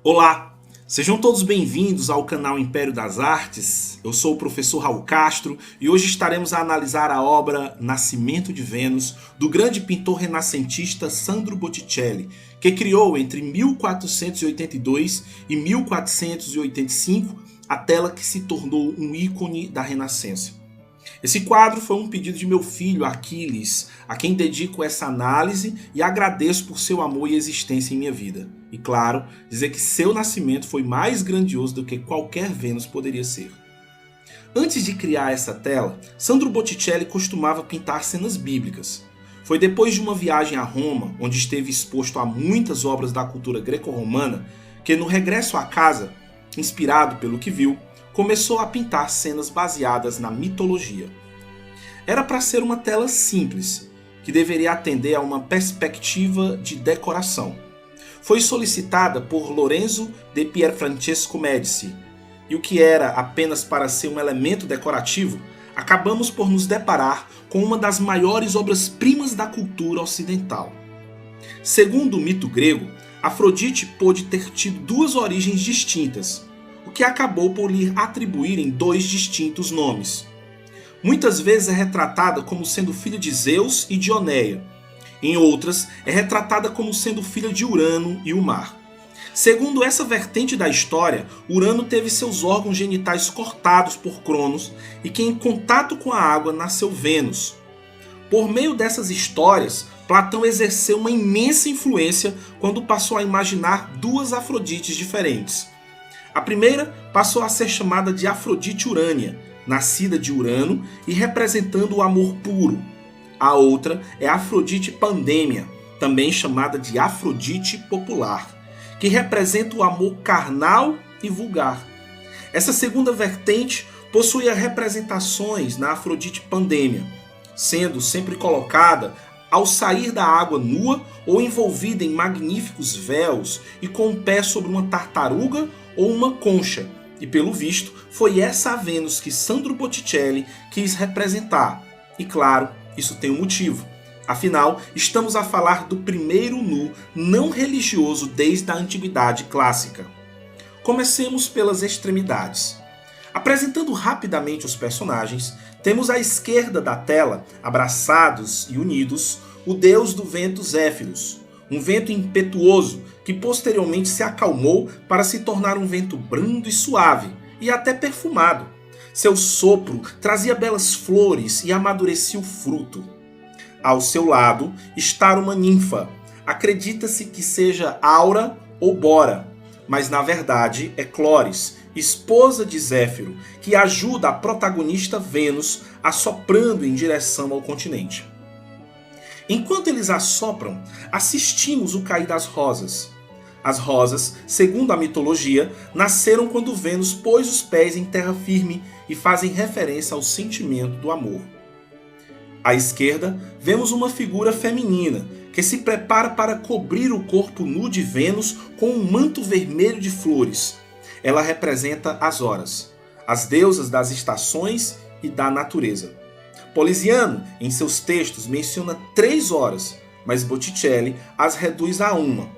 Olá, sejam todos bem-vindos ao canal Império das Artes. Eu sou o professor Raul Castro e hoje estaremos a analisar a obra Nascimento de Vênus, do grande pintor renascentista Sandro Botticelli, que criou entre 1482 e 1485 a tela que se tornou um ícone da Renascença. Esse quadro foi um pedido de meu filho Aquiles, a quem dedico essa análise e agradeço por seu amor e existência em minha vida. E claro, dizer que seu nascimento foi mais grandioso do que qualquer Vênus poderia ser. Antes de criar essa tela, Sandro Botticelli costumava pintar cenas bíblicas. Foi depois de uma viagem a Roma, onde esteve exposto a muitas obras da cultura greco-romana, que no regresso à casa, inspirado pelo que viu, começou a pintar cenas baseadas na mitologia. Era para ser uma tela simples, que deveria atender a uma perspectiva de decoração. Foi solicitada por Lorenzo de Pierfrancesco Medici, e o que era apenas para ser um elemento decorativo, acabamos por nos deparar com uma das maiores obras-primas da cultura ocidental. Segundo o mito grego, Afrodite pôde ter tido duas origens distintas, o que acabou por lhe atribuírem dois distintos nomes. Muitas vezes é retratada como sendo filha de Zeus e Dioneia. Em outras, é retratada como sendo filha de Urano e o mar. Segundo essa vertente da história, Urano teve seus órgãos genitais cortados por Cronos e que em contato com a água nasceu Vênus. Por meio dessas histórias, Platão exerceu uma imensa influência quando passou a imaginar duas Afrodites diferentes. A primeira passou a ser chamada de Afrodite Urânia, nascida de Urano e representando o amor puro. A outra é Afrodite Pandêmia, também chamada de Afrodite Popular, que representa o amor carnal e vulgar. Essa segunda vertente possuía representações na Afrodite Pandêmia, sendo sempre colocada ao sair da água nua ou envolvida em magníficos véus e com o pé sobre uma tartaruga ou uma concha, e pelo visto foi essa a Vênus que Sandro Botticelli quis representar. E claro, isso tem um motivo. Afinal, estamos a falar do primeiro nu não religioso desde a antiguidade clássica. Comecemos pelas extremidades. Apresentando rapidamente os personagens, temos à esquerda da tela, abraçados e unidos, o deus do vento Zéfiros, um vento impetuoso que posteriormente se acalmou para se tornar um vento brando e suave, e até perfumado. Seu sopro trazia belas flores e amadurecia o fruto. Ao seu lado está uma ninfa. Acredita-se que seja Aura ou Bora, mas na verdade é Clóris, esposa de Zéfiro, que ajuda a protagonista Vênus assoprando em direção ao continente. Enquanto eles assopram, assistimos o cair das rosas. As rosas, segundo a mitologia, nasceram quando Vênus pôs os pés em terra firme e fazem referência ao sentimento do amor. À esquerda, vemos uma figura feminina que se prepara para cobrir o corpo nu de Vênus com um manto vermelho de flores. Ela representa as horas, as deusas das estações e da natureza. Poliziano, em seus textos, menciona 3 horas, mas Botticelli as reduz a uma.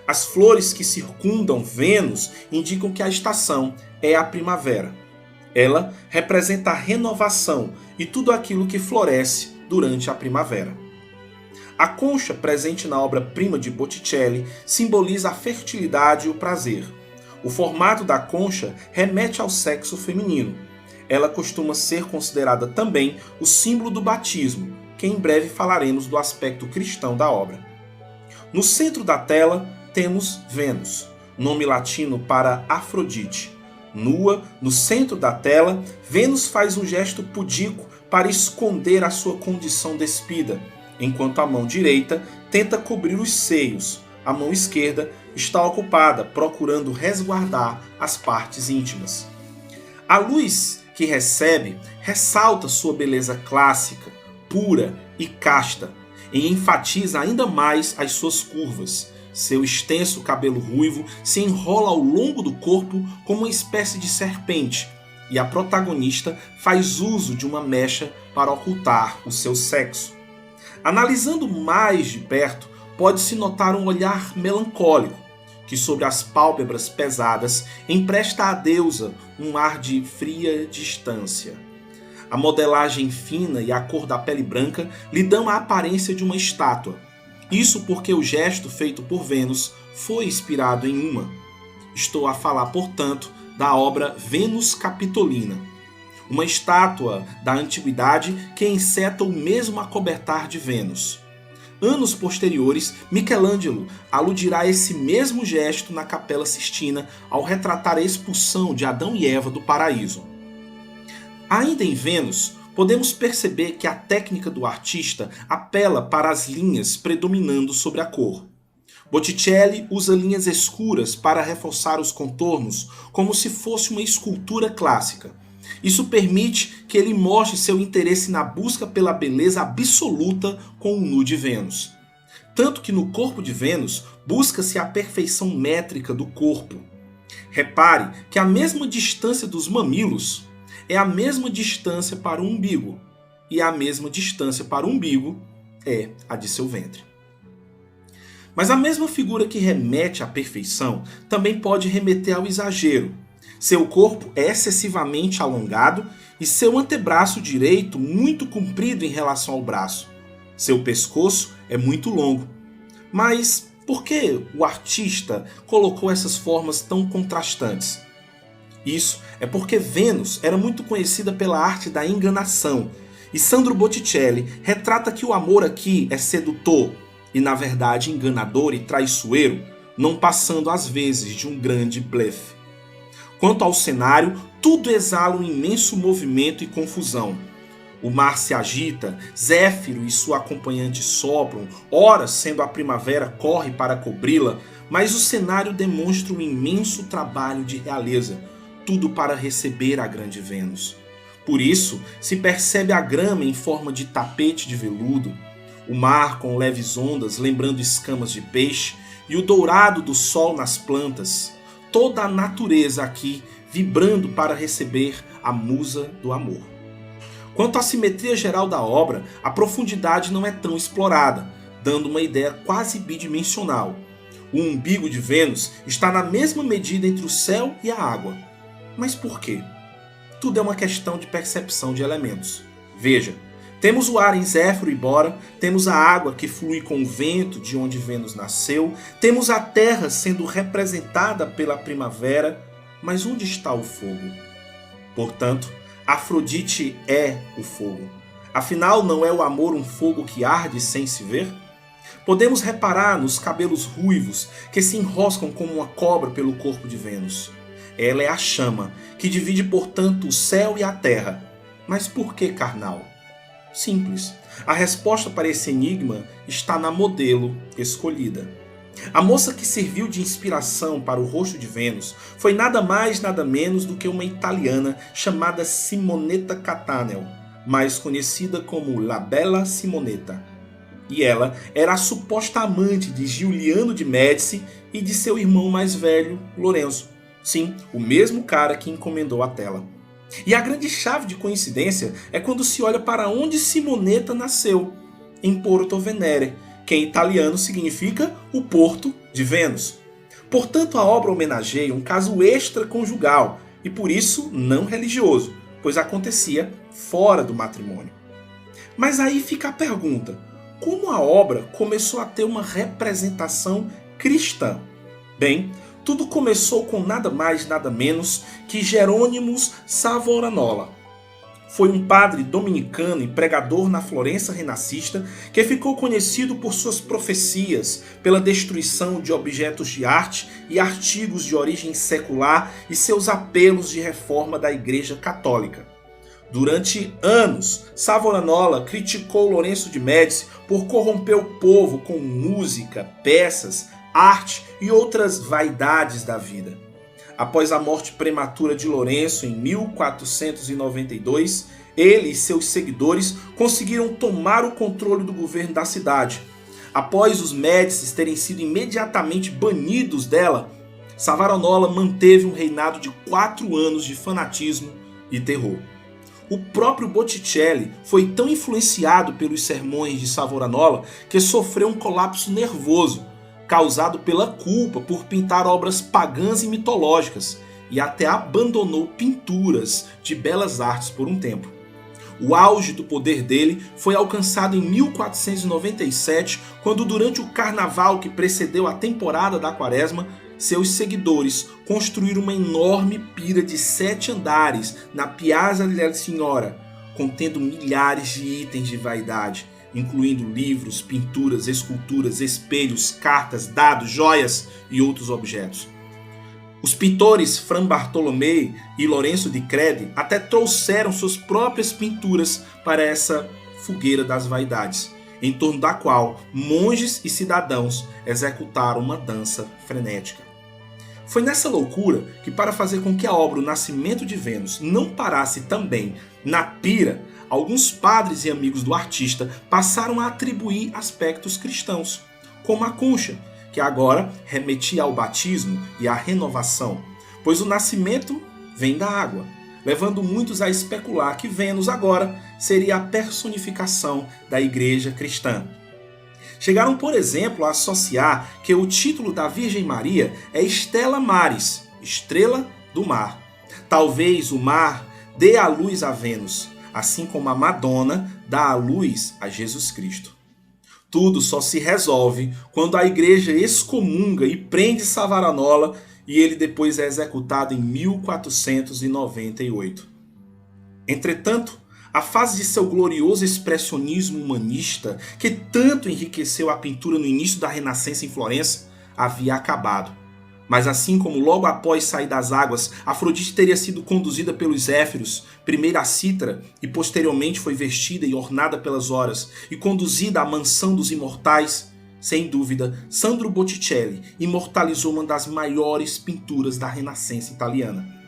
As flores que circundam Vênus indicam que a estação é a primavera. Ela representa a renovação e tudo aquilo que floresce durante a primavera. A concha, presente na obra-prima de Botticelli, simboliza a fertilidade e o prazer. O formato da concha remete ao sexo feminino. Ela costuma ser considerada também o símbolo do batismo, que em breve falaremos do aspecto cristão da obra. No centro da tela temos Vênus, nome latino para Afrodite. Nua, no centro da tela, Vênus faz um gesto pudico para esconder a sua condição despida, enquanto a mão direita tenta cobrir os seios. A mão esquerda está ocupada procurando resguardar as partes íntimas. A luz que recebe ressalta sua beleza clássica, pura e casta, e enfatiza ainda mais as suas curvas. Seu extenso cabelo ruivo se enrola ao longo do corpo como uma espécie de serpente, e a protagonista faz uso de uma mecha para ocultar o seu sexo. Analisando mais de perto, pode-se notar um olhar melancólico, que sobre as pálpebras pesadas empresta à deusa um ar de fria distância. A modelagem fina e a cor da pele branca lhe dão a aparência de uma estátua. Isso porque o gesto feito por Vênus foi inspirado em uma. Estou a falar, portanto, da obra Vênus Capitolina, uma estátua da antiguidade que enceta o mesmo acobertar de Vênus. Anos posteriores, Michelangelo aludirá a esse mesmo gesto na Capela Sistina ao retratar a expulsão de Adão e Eva do paraíso. Ainda em Vênus, podemos perceber que a técnica do artista apela para as linhas predominando sobre a cor. Botticelli usa linhas escuras para reforçar os contornos como se fosse uma escultura clássica. Isso permite que ele mostre seu interesse na busca pela beleza absoluta com o nu de Vênus. Tanto que no corpo de Vênus busca-se a perfeição métrica do corpo. Repare que a mesma distância dos mamilos é a mesma distância para o umbigo, e a mesma distância para o umbigo é a de seu ventre. Mas a mesma figura que remete à perfeição também pode remeter ao exagero. Seu corpo é excessivamente alongado e seu antebraço direito muito comprido em relação ao braço. Seu pescoço é muito longo. Mas por que o artista colocou essas formas tão contrastantes? Isso é porque Vênus era muito conhecida pela arte da enganação, e Sandro Botticelli retrata que o amor aqui é sedutor e, na verdade, enganador e traiçoeiro, não passando às vezes de um grande blefe. Quanto ao cenário, tudo exala um imenso movimento e confusão. O mar se agita, Zéfiro e sua acompanhante sopram, ora, sendo a primavera, corre para cobri-la, mas o cenário demonstra um imenso trabalho de realeza, tudo para receber a grande Vênus. Por isso, se percebe a grama em forma de tapete de veludo, o mar com leves ondas lembrando escamas de peixe e o dourado do sol nas plantas, toda a natureza aqui vibrando para receber a musa do amor. Quanto à simetria geral da obra, a profundidade não é tão explorada, dando uma ideia quase bidimensional. O umbigo de Vênus está na mesma medida entre o céu e a água. Mas por quê? Tudo é uma questão de percepção de elementos. Veja, temos o ar em Zéfiro e Bora, temos a água que flui com o vento de onde Vênus nasceu, temos a terra sendo representada pela primavera, mas onde está o fogo? Portanto, Afrodite é o fogo. Afinal, não é o amor um fogo que arde sem se ver? Podemos reparar nos cabelos ruivos que se enroscam como uma cobra pelo corpo de Vênus. Ela é a chama, que divide, portanto, o céu e a terra. Mas por que carnal? Simples. A resposta para esse enigma está na modelo escolhida. A moça que serviu de inspiração para o rosto de Vênus foi nada mais nada menos do que uma italiana chamada Simonetta Cattaneo, mais conhecida como La Bella Simonetta. E ela era a suposta amante de Giuliano de Médici e de seu irmão mais velho, Lorenzo. Sim, o mesmo cara que encomendou a tela. E a grande chave de coincidência é quando se olha para onde Simonetta nasceu, em Porto Venere, que em italiano significa o Porto de Vênus. Portanto, a obra homenageia um caso extraconjugal e por isso não religioso, pois acontecia fora do matrimônio. Mas aí fica a pergunta: como a obra começou a ter uma representação cristã? Bem, tudo começou com nada mais nada menos que Jerônimos Savonarola. Foi um padre dominicano e pregador na Florença renascista que ficou conhecido por suas profecias, pela destruição de objetos de arte e artigos de origem secular e seus apelos de reforma da Igreja Católica. Durante anos, Savonarola criticou Lourenço de Médici por corromper o povo com música, peças, arte e outras vaidades da vida. Após a morte prematura de Lourenço em 1492, ele e seus seguidores conseguiram tomar o controle do governo da cidade. Após os Médicis terem sido imediatamente banidos dela, Savonarola manteve um reinado de 4 anos de fanatismo e terror. O próprio Botticelli foi tão influenciado pelos sermões de Savonarola que sofreu um colapso nervoso, causado pela culpa por pintar obras pagãs e mitológicas, e até abandonou pinturas de belas artes por um tempo. O auge do poder dele foi alcançado em 1497, quando durante o carnaval que precedeu a temporada da Quaresma, seus seguidores construíram uma enorme pira de 7 andares na Piazza della Signora, contendo milhares de itens de vaidade, incluindo livros, pinturas, esculturas, espelhos, cartas, dados, joias e outros objetos. Os pintores Fra Bartolomei e Lourenço di Credi até trouxeram suas próprias pinturas para essa fogueira das vaidades, em torno da qual monges e cidadãos executaram uma dança frenética. Foi nessa loucura que, para fazer com que a obra O Nascimento de Vênus não parasse também na pira, alguns padres e amigos do artista passaram a atribuir aspectos cristãos, como a concha, que agora remetia ao batismo e à renovação, pois o nascimento vem da água, levando muitos a especular que Vênus agora seria a personificação da igreja cristã. Chegaram, por exemplo, a associar que o título da Virgem Maria é Stella Maris, estrela do mar. Talvez o mar dê a luz a Vênus, assim como a Madonna dá a luz a Jesus Cristo. Tudo só se resolve quando a igreja excomunga e prende Savonarola e ele depois é executado em 1498. Entretanto, a fase de seu glorioso expressionismo humanista, que tanto enriqueceu a pintura no início da Renascença em Florença, havia acabado. Mas assim como logo após sair das águas, Afrodite teria sido conduzida pelos Zéfiros, primeiro à cítara e posteriormente foi vestida e ornada pelas horas e conduzida à mansão dos imortais, sem dúvida, Sandro Botticelli imortalizou uma das maiores pinturas da Renascença italiana.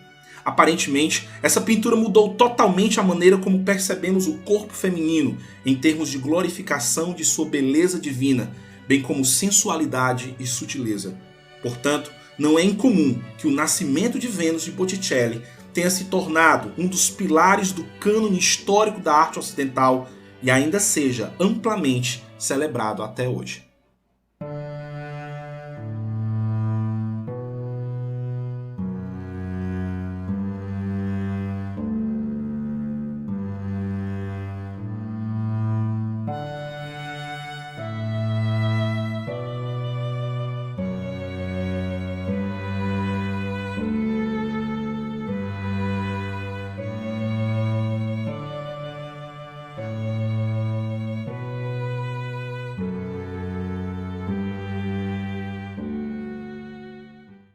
Aparentemente, essa pintura mudou totalmente a maneira como percebemos o corpo feminino em termos de glorificação de sua beleza divina, bem como sensualidade e sutileza. Portanto, não é incomum que O Nascimento de Vênus de Botticelli tenha se tornado um dos pilares do cânone histórico da arte ocidental e ainda seja amplamente celebrado até hoje.